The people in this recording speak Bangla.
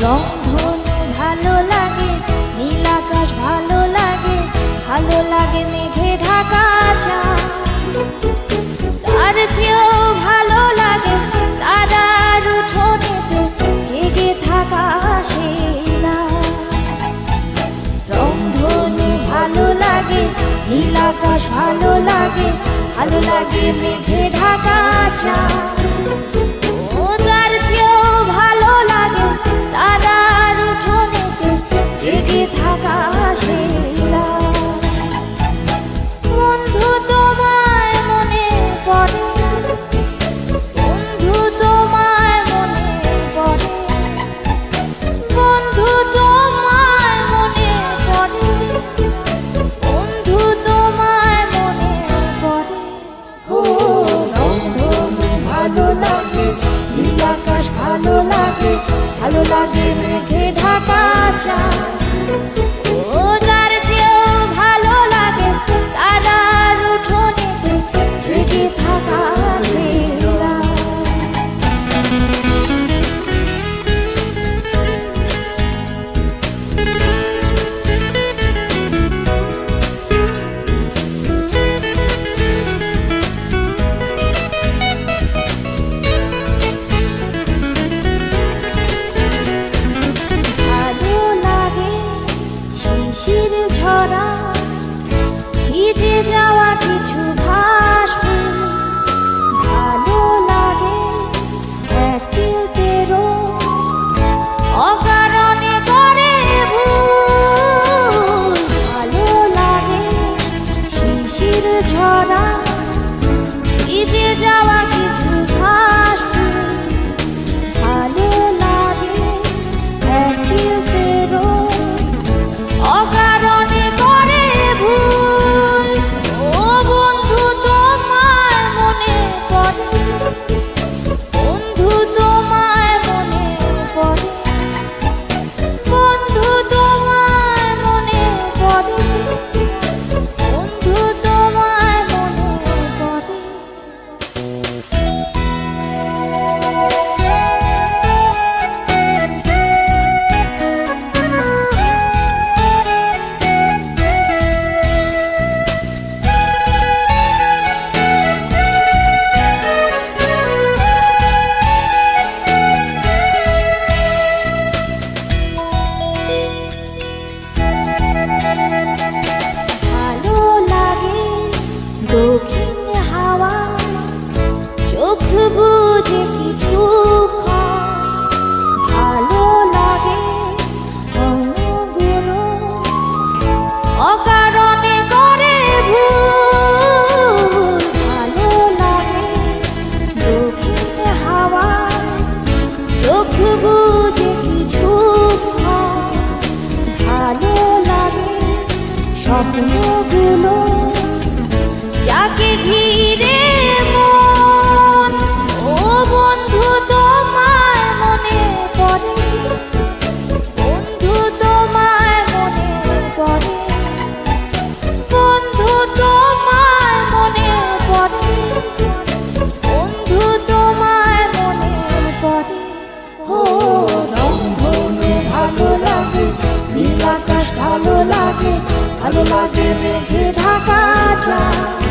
রংধনু ভালো লাগে, নীল আকাশ ভালো লাগে, ভালো লাগে মেঘে ঢাকা চাঁদ। তার চেয়েও ভালো লাগে তারার উঠোনেতে জেগে থাকা সেরা। রংধনু ভালো লাগে, নীল আকাশ ভালো লাগে, ভালো লাগে মেঘে ঢাকা চাঁদ। তার চেয়েও ভালো লাগে তারার উঠোনেতে জেগে থাকা সেরা। বন্ধু তোমায় মনে পড়ে, বন্ধু তোমায় মনে পড়ে, বন্ধু তোমায় মনে পড়ে, বন্ধু তোমায় মনে পড়ে। ও রংধনু ভালো লাগে, নীল আকাশ ভালো লাগে, ভালো লাগে মেঘে ঢাকা চাঁদ। তার চেয়েও ভালো লাগে তারার উঠোনেতে জেগে থাকা সেরা। ভালো লাগে শিশির ঝরা, ভিজে যাওয়া কিছু ভাসফুল। ভালো লাগে এক চিলতেরও অকারণে করে ভুল। ভালো লাগে শিশির ঝরা, ভিজে যাওয়া কিছু ভাসফুল। ভালো লাগে এক চিলতেরও অকারণে করে ভুল। ও বন্ধু তোমায় মনে পড়ে, বন্ধু তোমায় মনে পড়ে, বন্ধু তোমায় মনে পড়ে, বন্ধু তোমায় মনে পড়ে। ভালো লাগে দক্ষিণ হাওয়া, চোখ বুঝে কিছুক্ষণ। ভালো লাগে অন্যগুলো অকারণে করে ভুল। ভালো লাগে দক্ষিণ হাওয়া, চোখ বুঝে কিছুক্ষণ। ভালো লাগে স্বপ্নগুলো যাকে ঘিরে মন। ও বন্ধু তোমায় মনে পড়ে, বন্ধু তোমায় মনে পড়ে, বন্ধু তোমায় মনে পড়ে, বন্ধু তোমায় মনে পড়ে। ও রংধনু ভালো লাগে, নীল আকাশ ভালো লাগে, ভালো লাগে মেঘে ঢাকা চাঁদ।